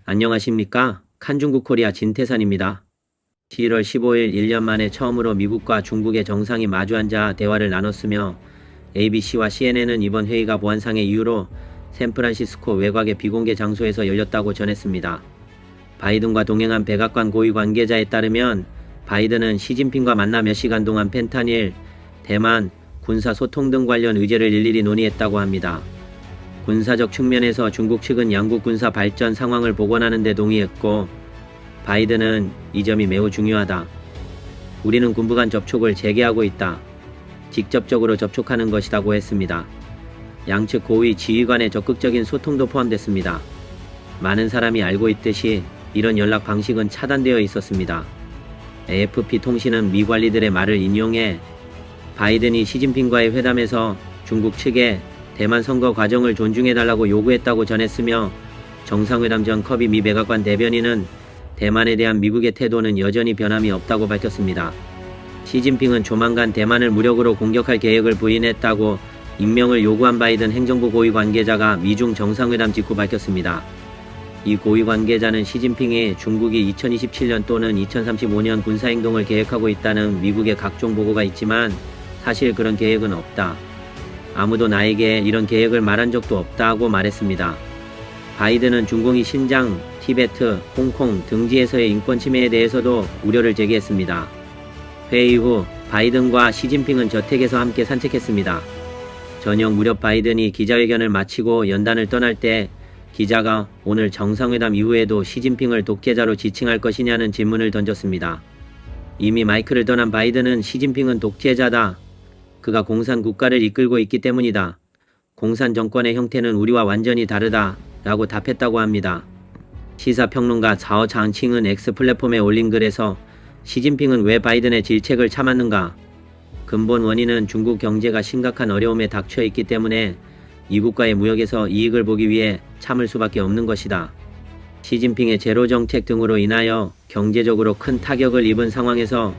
안녕하십니까? 칸중국 코리아 진태산입니다. 11월 15일 1년 만에 처음으로 미국과 중국의 정상이 마주 앉아 대화를 나눴으며 ABC와 CNN은 이번 회의가 보안상의 이유로 샌프란시스코 외곽의 비공개 장소에서 열렸다고 전했습니다. 바이든과 동행한 백악관 고위 관계자에 따르면 바이든은 시진핑과 만나 몇 시간 동안 펜타닐, 대만, 군사 소통 등 관련 의제를 일일이 논의했다고 합니다. 군사적 측면에서 중국 측은 양국 군사 발전 상황을 복원하는 데 동의했고, 바이든은 이 점이 매우 중요하다. 우리는 군부 간 접촉을 재개하고 있다. 직접적으로 접촉하는 것이라고 했습니다. 양측 고위 지휘관의 적극적인 소통도 포함됐습니다. 많은 사람이 알고 있듯이 이런 연락 방식은 차단되어 있었습니다. AFP 통신은 미 관리들의 말을 인용해 바이든이 시진핑과의 회담에서 중국 측에 대만 선거 과정을 존중해달라고 요구했다고 전했으며, 정상회담 전 커비 미 백악관 대변인은 대만에 대한 미국의 태도는 여전히 변함이 없다고 밝혔습니다. 시진핑은 조만간 대만을 무력으로 공격할 계획을 부인했다고 임명을 요구한 바이든 행정부 고위 관계자가 미중 정상회담 직후 밝혔습니다. 이 고위 관계자는 시진핑이 중국이 2027년 또는 2035년 군사행동을 계획하고 있다는 미국의 각종 보고가 있지만 사실 그런 계획은 없다. 아무도 나에게 이런 계획을 말한 적도 없다고 말했습니다. 바이든은 중공이 신장, 티베트, 홍콩 등지에서의 인권 침해에 대해서도 우려를 제기했습니다. 회의 후 바이든과 시진핑은 저택에서 함께 산책했습니다. 저녁 무렵 바이든이 기자회견을 마치고 연단을 떠날 때 기자가 오늘 정상회담 이후에도 시진핑을 독재자로 지칭할 것이냐는 질문을 던졌습니다. 이미 마이크를 떠난 바이든은 시진핑은 독재자다. 그가 공산 국가를 이끌고 있기 때문이다. 공산 정권의 형태는 우리와 완전히 다르다. 라고 답했다고 합니다. 시사평론가 자오 장칭은 X 플랫폼에 올린 글에서 시진핑은 왜 바이든의 질책을 참았는가? 근본 원인은 중국 경제가 심각한 어려움에 닥쳐 있기 때문에 이국과의 무역에서 이익을 보기 위해 참을 수밖에 없는 것이다. 시진핑의 제로 정책 등으로 인하여 경제적으로 큰 타격을 입은 상황에서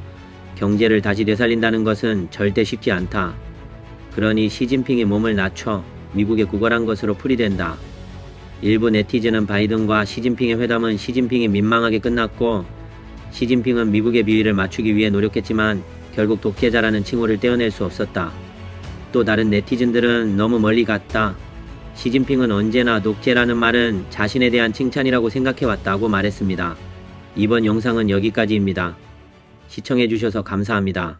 경제를 다시 되살린다는 것은 절대 쉽지 않다. 그러니 시진핑이 몸을 낮춰 미국에 구걸한 것으로 풀이된다. 일부 네티즌은 바이든과 시진핑의 회담은 시진핑이 민망하게 끝났고, 시진핑은 미국의 비위를 맞추기 위해 노력했지만 결국 독재자라는 칭호를 떼어낼 수 없었다. 또 다른 네티즌들은 너무 멀리 갔다. 시진핑은 언제나 독재라는 말은 자신에 대한 칭찬이라고 생각해왔다고 말했습니다. 이번 영상은 여기까지입니다. 시청해주셔서 감사합니다.